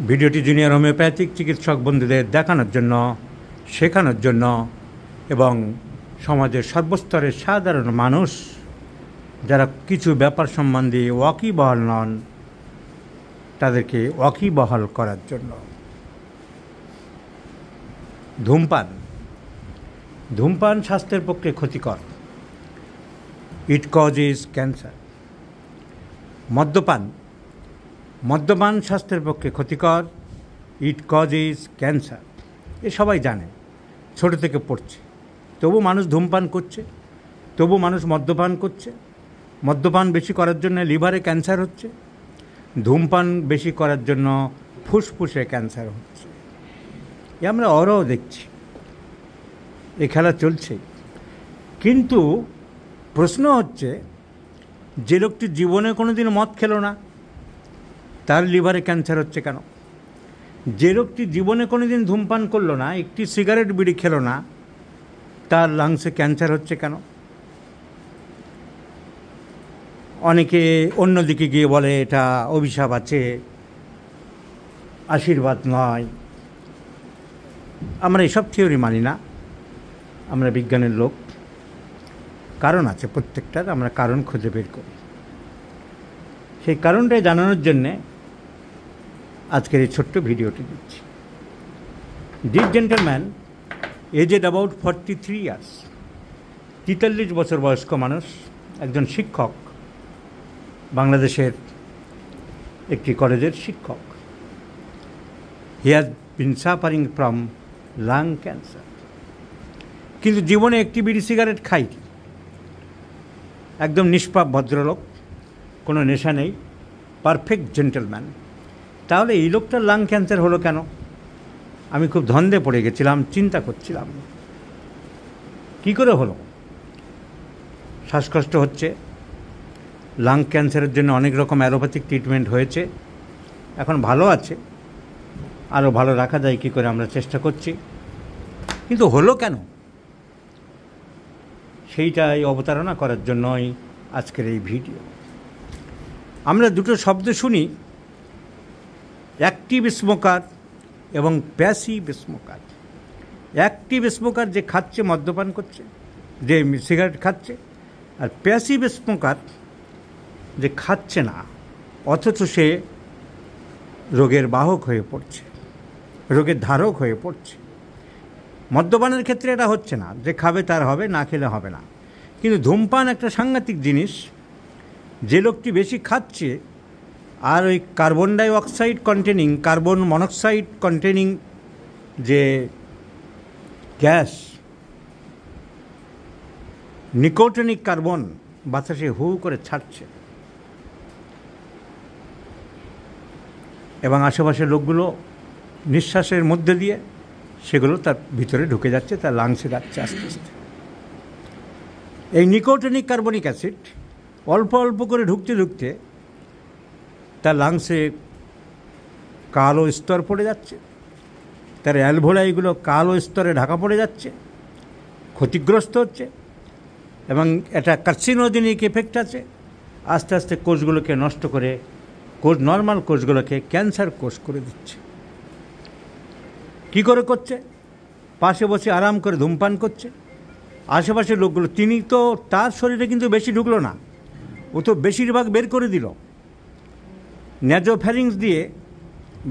ভিডিওটি junior homeopathic চিকিৎসক বন্ধুদের দেখানোর জন্য, শেখানোর জন্য এবং সমাজের সর্বস্তরের সাধারণ মানুষ যারা কিছু ব্যাপার সম্বন্ধে ওয়াকিবহাল নন তাদেরকে ওয়াকিবহাল করার জন্য। ধূমপান স্বাস্থ্যের পক্ষে ক্ষতিকর। It causes cancer. মদ্যপান স্বাস্থ্যের পক্ষে ক্ষতিকর। It causes cancer. এ সবাই জানে, ছোট থেকে পড়ছে। তবু মানুষ ধূমপান করছে, তবু মানুষ মদ্যপান করছে। মদ্যপান বেশি করার জন্য লিভারে ক্যান্সার হচ্ছে, ধূমপান বেশি করার জন্য ফুসফুসে ক্যান্সার হচ্ছে। এ আমরা অহরহ দেখছি, এ খেলা চলছে। কিন্তু প্রশ্ন হচ্ছে, যে লোকটি জীবনে কোনো দিন মদ খেলো না তার লিভারে ক্যান্সার হচ্ছে কেন? যে লোকটি জীবনে কোনো দিন ধূমপান করলো না, একটি সিগারেট বিড়ি খেলো না, তার লাংসে ক্যান্সার হচ্ছে কেন? অনেকে অন্যদিকে গিয়ে বলে এটা অভিশাপ আছে, আশীর্বাদ নয়। আমরা এসব থিওরি মানি না, আমরা বিজ্ঞানের লোক। কারণ আছে প্রত্যেকটার, আমরা কারণ খুঁজে বের করি। সেই কারণটাই জানানোর জন্যে আজকের এই ছোট্ট ভিডিওটি দিচ্ছি। This gentleman aged about 43 years, 43 বছর বয়স্ক মানুষ, একজন শিক্ষক, বাংলাদেশের একটি কলেজের শিক্ষক। He has been suffering from lung cancer. কিন্তু জীবনে একটি বিড়ি সিগারেট খায়নি। একদম নিষ্পাপ ভদ্রলোক, কোনো নেশা নেই, পারফেক্ট জেন্টলম্যান। তাহলে এই লোকটার লাং ক্যান্সার হলো কেন? আমি খুব ধন্দে পড়ে গেছিলাম, চিন্তা করছিলাম কী করে হলো। শ্বাসকষ্ট হচ্ছে, লাং ক্যান্সারের জন্য অনেক রকম অ্যালোপ্যাথিক ট্রিটমেন্ট হয়েছে, এখন ভালো আছে, আরও ভালো রাখা যায় কী করে আমরা চেষ্টা করছি। কিন্তু হলো কেন, সেইটাই অবতারণা করার জন্যই আজকের এই ভিডিও। আমরা দুটো শব্দ শুনি, অ্যাক্টিভ স্মোকার এবং প্যাসিভ স্মোকার। অ্যাক্টিভ স্মোকার যে খাচ্ছে, মদ্যপান করছে, যে সিগারেট খাচ্ছে, আর প্যাসিভ স্মোকার যে খাচ্ছে না অথচ সে রোগের বাহক হয়ে পড়ছে, রোগের ধারক হয়ে পড়ছে। মদ্যপানের ক্ষেত্রে এটা হচ্ছে না, যে খাবে তার হবে, না খেলে হবে না। কিন্তু ধূমপান একটা সাংঘাতিক জিনিস। যে লোকটি বেশি খাচ্ছে আর ওই carbon dioxide containing, carbon monoxide containing যে গ্যাস, নিকোটিনিক কার্বন বাতাসে হু করে ছাড়ছে, এবং আশেপাশের লোকগুলো নিঃশ্বাসের মধ্যে দিয়ে সেগুলো তার ভিতরে ঢুকে যাচ্ছে, তার লাংসে যাচ্ছে আস্তে আস্তে। এই নিকোটিনিক কার্বনিক অ্যাসিড অল্প অল্প করে ঢুকতে ঢুকতে তার লাংসে কালো স্তর পড়ে যাচ্ছে, তার অ্যালভোলাইগুলো কালো স্তরে ঢাকা পড়ে যাচ্ছে, ক্ষতিগ্রস্ত হচ্ছে, এবং একটা কার্সিনোজেনিক এফেক্ট আছে। আস্তে আস্তে কোষগুলোকে নষ্ট করে, নর্মাল কোষগুলোকে ক্যান্সার কোষ করে দিচ্ছে। কী করে করছে? পাশে বসে আরাম করে ধূমপান করছে, আশেপাশের লোকগুলো, তিনি তো, তার শরীরে কিন্তু বেশি ঢুকলো না, ও তো বেশিরভাগ বের করে দিল, ন্যাজোফ্যারিংস দিয়ে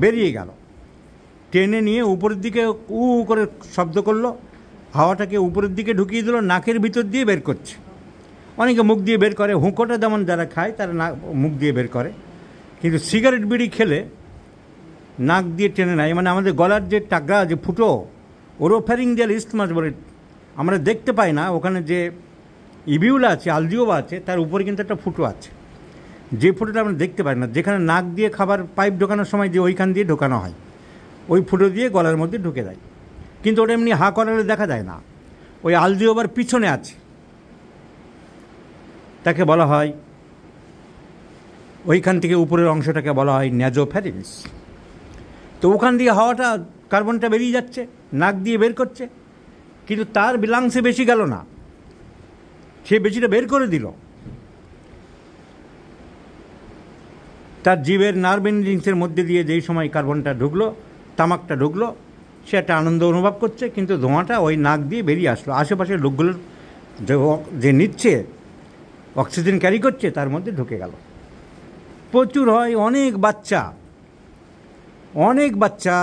বেরিয়ে গেল, টেনে নিয়ে উপরের দিকে উ করে শব্দ করলো, হাওয়াটাকে উপরের দিকে ঢুকিয়ে দিল, নাকের ভিতর দিয়ে বের করছে। অনেকে মুখ দিয়ে বের করে, হুঁকোটা যেমন যারা খায় তারা মুখ দিয়ে বের করে, কিন্তু সিগারেট বিড়ি খেলে নাক দিয়ে টেনে নেয়। মানে আমাদের গলার যে টাগরা, যে ফুটো, ওরোফ্যারিং দিয়ে ইস্টমাস বলে, আমরা দেখতে পাই না, ওখানে যে ইবিউলা আছে, আলজিওবা আছে, তার উপরে কিন্তু একটা ফুটো আছে, যে ফুটোটা আমরা দেখতে পাই না, যেখানে নাক দিয়ে খাবার পাইপ ঢোকানোর সময় যে ওইখান দিয়ে ঢোকানো হয়, ওই ফুটো দিয়ে গলার মধ্যে ঢুকে যায়। কিন্তু ওটা এমনি হা করালে দেখা যায় না, ওই আলজিওবার পিছনে আছে, তাকে বলা হয়, ওইখান থেকে উপরের অংশটাকে বলা হয় ন্যাজোফ্যারিংস। তো ওখান দিয়ে হাওয়াটা, কার্বনটা বেরিয়ে যাচ্ছে, নাক দিয়ে বের করছে, কিন্তু তার লাংসে বেশি গেল না, সে বেশিটা বের করে দিল। তার জীবের নার্ভ এন্ডিংসের মধ্যে দিয়ে যেই সময় কার্বনটা ঢুকলো, তামাকটা ঢুকলো, সে একটা আনন্দ অনুভব করছে, কিন্তু ধোঁয়াটা ওই নাক দিয়ে বেরিয়ে আসলো। আশেপাশের লোকগুলোর যে নিচ্ছে, অক্সিজেন ক্যারি করছে, তার মধ্যে ঢুকে গেল। প্রচুর হয়, অনেক বাচ্চা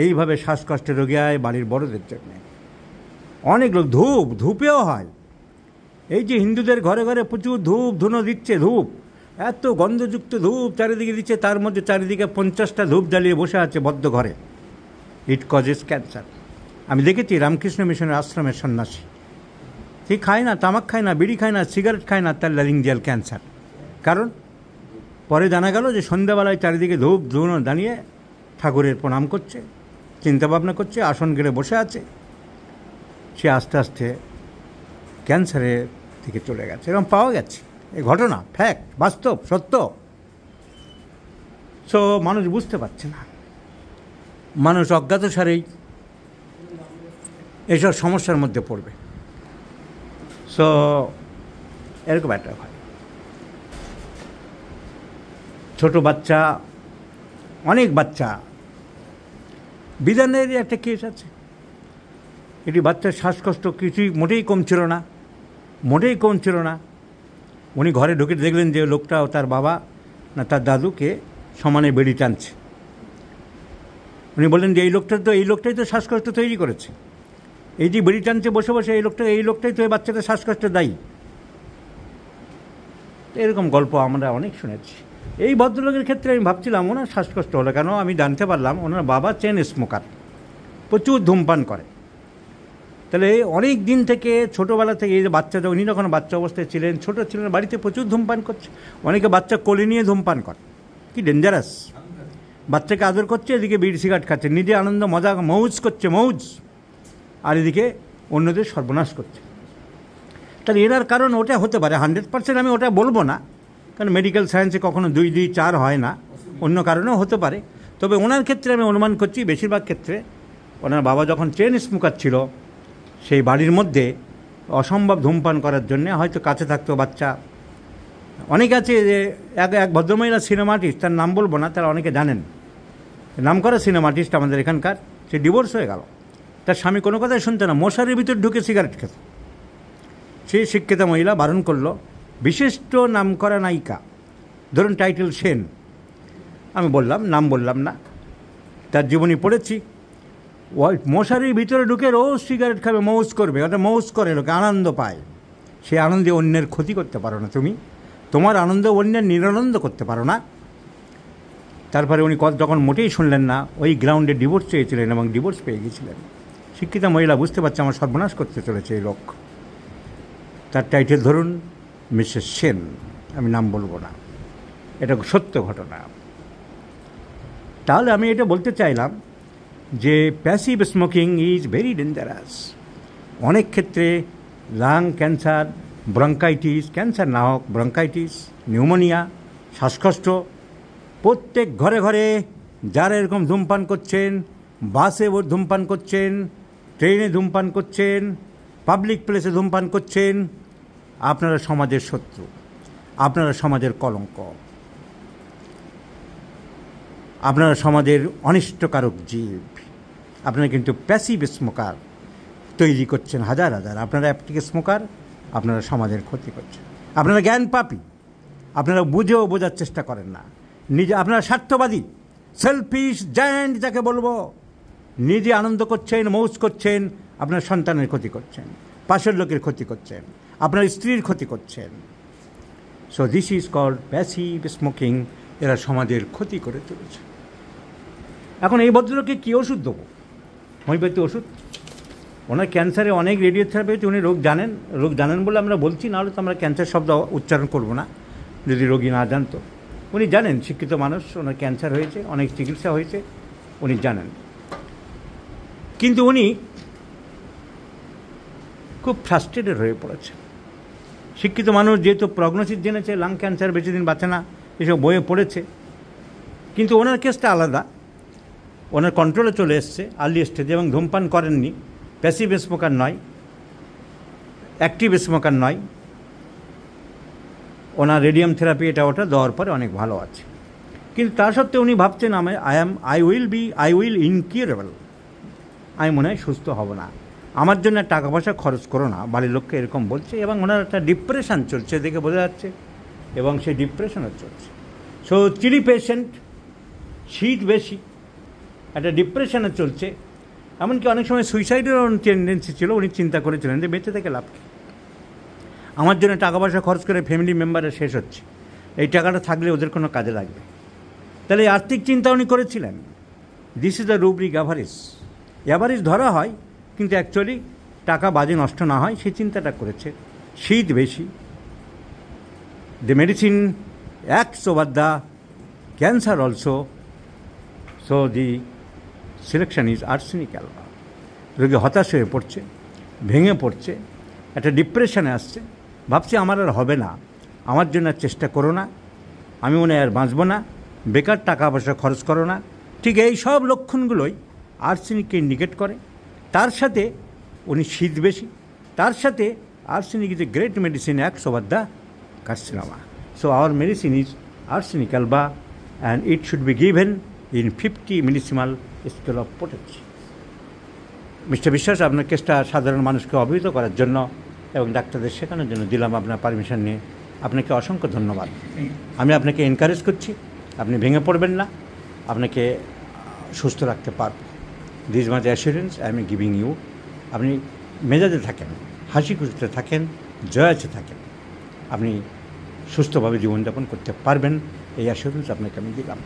এইভাবে শ্বাসকষ্টের রোগী হয় বাড়ির বড়দের জন্য। অনেক লোক ধূপেও হয়। এই যে হিন্দুদের ঘরে ঘরে প্রচুর ধূপ ধুনো দিচ্ছে, ধূপ এত গন্ধযুক্ত ধূপ চারিদিকে দিচ্ছে, তার মধ্যে চারিদিকে 50টা ধূপ জ্বালিয়ে বসে আছে বদ্ধ ঘরে। It causes cancer. আমি দেখেছি রামকৃষ্ণ মিশনের আশ্রমের সন্ন্যাসী, সে খায় না, তামাক খায় না, বিড়ি খায় না, সিগারেট খায় না, তার ল্যারিঞ্জিয়াল ক্যান্সার। কারণ পরে জানা গেল যে সন্ধ্যাবেলায় চারিদিকে ধূপ ধুনো দাঁড়িয়ে ঠাকুরের প্রণাম করছে, চিন্তাভাবনা করছে, আসন গেড়ে বসে আছে, সে আস্তে আস্তে ক্যান্সারের দিকে চলে গেছে। এরকম পাওয়া গেছে, এই ঘটনা ফ্যাক্ট, বাস্তব, সত্য। সো মানুষ বুঝতে পারছে না, মানুষ অজ্ঞাতসারেই এইসব সমস্যার মধ্যে পড়বে। সো এরকম একটা হয়। ছোট বাচ্চা, অনেক বাচ্চা, বিধানের একটা কেস আছে, এটি বাচ্চার শ্বাসকষ্ট কিছুই মোটেই কম ছিল না। উনি ঘরে ঢুকে দেখলেন যে লোকটা তার বাবা না তার দাদুকে সমানে বেড়ি টানছে। উনি বললেন যে এই লোকটাই তো শ্বাসকষ্ট তৈরি করেছে, এই যে বেড়ি টানছে বসে বসে, এই লোকটাই তো এই বাচ্চাদের শ্বাসকষ্ট দায়ী। এরকম গল্প আমরা অনেক শুনেছি। এই ভদ্রলোকের ক্ষেত্রে আমি ভাবছিলাম ওনার শ্বাসকষ্ট হলো কেন। আমি জানতে পারলাম ওনার বাবা চেন স্মোকার, প্রচুর ধূমপান করে। তাহলে অনেক দিন থেকে, ছোটোবেলা থেকে, এই যে বাচ্চাটা, উনি যখন বাচ্চা অবস্থায় ছিলেন, ছোটো ছিলেন, বাড়িতে প্রচুর ধূমপান করছে। অনেকে বাচ্চা কোলে নিয়ে ধূমপান করে, কি ডেঞ্জারাস। বাচ্চাকে আদর করছে, এদিকে বিড়ি সিগারেট খাচ্ছে, নিজে আনন্দ মজা মৌজ করছে, আর এদিকে অন্যদের সর্বনাশ করছে। তাহলে এরার কারণ ওটা হতে পারে, 100% আমি ওটা বলবো না, কারণ মেডিকেল সায়েন্সে কখনো 2, 2, 4 হয় না, অন্য কারণেও হতে পারে। তবে ওনার ক্ষেত্রে আমি অনুমান করছি বেশিরভাগ ক্ষেত্রে ওনার বাবা যখন চেন স্মোকার ছিল, সেই বাড়ির মধ্যে অসম্ভব ধূমপান করার জন্যে হয়তো কাছে থাকতো বাচ্চা। অনেক আছে যে এক ভদ্রমহিলা সিনেমা আর্টিস্ট, তার নাম বলবো না, তারা অনেকে জানেন, নাম করা সিনেমা আর্টিস্ট আমাদের এখানকার, সে ডিভোর্স হয়ে গেল। তার স্বামী কোনো কথাই শুনতো না, মশারির ভিতর ঢুকে সিগারেট খেত। সেই শিক্ষিতা মহিলা বারণ করলো। বিশিষ্ট নাম করা নায়িকা, ধরুন টাইটেল সেন, আমি বললাম, নাম বললাম না, তার জীবনী পড়েছি। ওই মশারির ভিতরে ঢুকে রোজ সিগারেট খাবে, মৌজ করবে, ওটা মৌজ করে, লোকে আনন্দ পায়। সে আনন্দে অন্যের ক্ষতি করতে পারো না তুমি, তোমার আনন্দে অন্যের নিরানন্দ করতে পারো না। তারপরে উনি যখন মোটেই শুনলেন না, ওই গ্রাউন্ডে ডিভোর্স চেয়েছিলেন এবং ডিভোর্স পেয়ে গিয়েছিলেন। শিক্ষিতা মহিলা বুঝতে পারছে আমার সর্বনাশ করতে চলেছে এই লোক। তার টাইটেল ধরুন মিসেস সেন, আমি নাম বলবো না, এটা সত্য ঘটনা। তাহলে আমি এটা বলতে চাইলাম যে passive smoking is very dangerous. অনেক ক্ষেত্রে লাং ক্যান্সার, ব্রঙ্কাইটিস, ক্যান্সার না হোক, ব্রঙ্কাইটিস, নিউমোনিয়া, শ্বাসকষ্ট, প্রত্যেক ঘরে ঘরে যারা এরকম ধূমপান করছেন, বাসে ধূমপান করছেন, ট্রেনে ধূমপান করছেন, পাবলিক প্লেসে ধূমপান করছেন, আপনারা সমাজের শত্রু, আপনারা সমাজের কলঙ্ক, আপনারা সমাজের অনিষ্টকারক জীব। আপনারা কিন্তু প্যাসিভ স্মোকার তৈরি করছেন হাজার হাজার। আপনারা অ্যাক্টিভ স্মোকার, আপনারা সমাজের ক্ষতি করছেন। আপনারা জ্ঞান পাপী, আপনারা বুঝেও বোঝার চেষ্টা করেন না। আপনারা স্বার্থবাদী, সেলফিশ জায়ান্ট যাকে বলবো। নিজে আনন্দ করছেন, মৌজ করছেন, আপনার সন্তানের ক্ষতি করছেন, পাশের লোকের ক্ষতি করছেন, আপনার স্ত্রীর ক্ষতি করছেন। So this is called passive smoking. এরা সমাজের ক্ষতি করে চলেছে। এখন এই ভদ্রলোককে কী ওষুধ দেবো? হোমিওপ্যাথি ওষুধ। ওনার ক্যান্সারে অনেক রেডিওথেরাপি হচ্ছে, উনি রোগ জানেন বলে আমরা বলছি, নাহলে তো আমরা ক্যান্সার শব্দ উচ্চারণ করব না যদি রোগী না জানতো। উনি জানেন, শিক্ষিত মানুষ, ওনার ক্যান্সার হয়েছে, অনেক চিকিৎসা হয়েছে, উনি জানেন। কিন্তু উনি খুব ফ্রাস্ট্রেটেড হয়ে পড়েছে। শিক্ষিত মানুষ যেহেতু প্রগনোসিস জেনেছে, লাং ক্যান্সার বেশি দিন বাঁচে না, এসব বইয়ে পড়েছে। কিন্তু ওনার কেসটা আলাদা, ওনার কন্ট্রোলে চলে এসছে আর্লি স্টেজে, এবং ধূমপান করেননি, প্যাসিভ স্মোকার নয়, অ্যাক্টিভ স্মোকার নয়। ওনার রেডিয়াম থেরাপি এটা ওটা দেওয়ার পরে অনেক ভালো আছে। কিন্তু তা সত্ত্বেও উনি ভাবছেন আই উইল ইনকিউরেবল, আমি মনে হয় সুস্থ হব না, আমার জন্য টাকা পয়সা খরচ করো না, বাড়ির লোককে এরকম বলছে। এবং ওনার একটা ডিপ্রেশন চলছে দেখে বোঝা যাচ্ছে, এবং সেই ডিপ্রেশনও চলছে। সো চিলি পেশেন্ট, শীত বেশি, একটা ডিপ্রেশনে চলছে, এমনকি অনেক সময় সুইসাইডেরও টেন্ডেন্সি ছিল। উনি চিন্তা করেছিলেন যে বেঁচে থেকে লাভ কী, আমার জন্য টাকা পয়সা খরচ করে ফ্যামিলি মেম্বারের শেষ হচ্ছে, এই টাকাটা থাকলে ওদের কোনো কাজে লাগবে। তাহলে এই আর্থিক চিন্তা উনি করেছিলেন। This is the rubric average ধরা হয়, কিন্তু অ্যাকচুয়ালি টাকা বাজে নষ্ট না হয় সেই চিন্তাটা করেছে। শীত বেশি, the medicine acts over the cancer also, so the selection is arsenic Alba. রোগী হতাশ হয়ে পড়ছে, ভেঙে পড়ছে, একটা ডিপ্রেশনে আসছে, ভাবছে আমার আর হবে না, আমার জন্য আর চেষ্টা করো না, আমি মনে হয় আর বাঁচব না, বেকার টাকা পয়সা খরচ করো না। ঠিক এই সব লক্ষণগুলোই আর্সেনিককে ইন্ডিকেট করে। তার সাথে উনি শীত বেশি, তার সাথে arsenic is a great medicine acts over the carcinoma. So our medicine is arsenic Alba and it should be given in 50 millesimal scale of potency. Mister বিশ্বাস, আপনার কেসটা সাধারণ মানুষকে অবহিত করার জন্য এবং ডাক্তারদের শেখানোর জন্য দিলাম আপনার পারমিশন নিয়ে। আপনাকে অসংখ্য ধন্যবাদ। আমি আপনাকে এনকারেজ করছি, আপনি ভেঙে পড়বেন না, আপনাকে সুস্থ রাখতে পারব। This much assurance I am giving you. আপনি মেজাজে থাকেন, হাসি খুশিতে থাকেন, জয়াচে থাকেন, আপনি সুস্থভাবে জীবনযাপন করতে পারবেন, এই অ্যাসিওরেন্স আপনাকে আমি দিলাম।